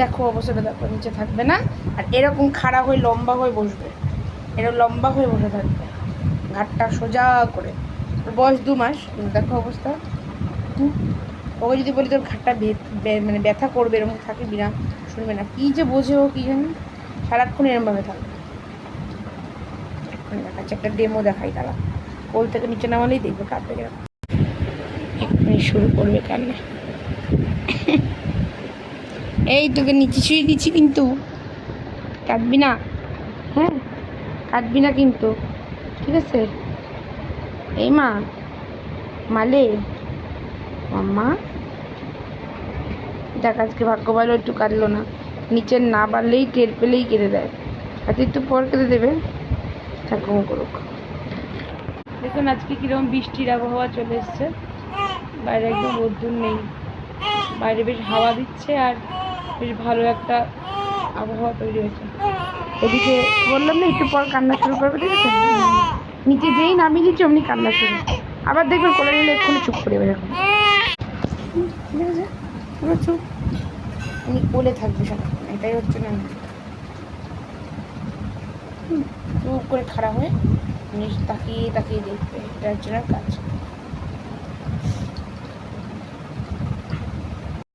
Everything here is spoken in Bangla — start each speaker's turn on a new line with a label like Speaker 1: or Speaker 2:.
Speaker 1: দেখো অবস্থাটা দেখো, নিচে থাকবে না, আর এরকম খাড়া হয়ে লম্বা হয়ে বসবে, এরকম লম্বা হয়ে বসে থাকবে ঘাটটা সোজা করে। বয়স 2 মাস, দেখো অবস্থা। ওকে যদি বলি তোর ঘাটটা মানে ব্যথা করবে, এরকম থাকবি না, শুনবে না, কী যে বোঝে ও কী জানি, সারাক্ষণ এরমভাবে থাকবে। এক্ষুনি দেখাচ্ছে, একটা ডেমো দেখাই তারা, কোল থেকে নিচে নামালেই দেখবে কাঁদবে এরকম, এক্ষুনি শুরু করবে কান্না। এই তোকে নিচে শুয়ে দিচ্ছি কিন্তু, কাঁদবি না, হ্যাঁ কাঁদবি না কিন্তু, ঠিক আছে? এই মা, মালে মাম্মা, দেখ আজকে ভাগ্য ভালো একটু কাঁদলো না, নিচের না বাড়লেই টের পেলেই কেঁদে দেয়, হয়তো একটু পর কেঁদে দেবে, ঠাকুর করুক। দেখুন আজকে কীরকম বৃষ্টির আবহাওয়া চলে এসছে, বাইরে একদম রোদ্দুর নেই, বাইরে বেশ হাওয়া দিচ্ছে আর বেশ ভালো একটা আবহাওয়া তৈরি হয়েছে। এদিকে বললাম না একটু পর কান্না শুরু করবে, ঠিক আছে? নিচে যেই নামিয়ে দিচ্ছি অমনি কান্না শুরু, আবার দেখবেন কোলে নিলে এক্ষুনি চুপ করে যাবে, এরকম ঠিক আছে, পুরো চুপ, উনি কোলে থাকবে সারাক্ষণ, এটাই হচ্ছে না, চুপ করে খাড়া হয়ে উনি তাকিয়ে তাকিয়ে দেখবে, এটা হচ্ছে না কাজ।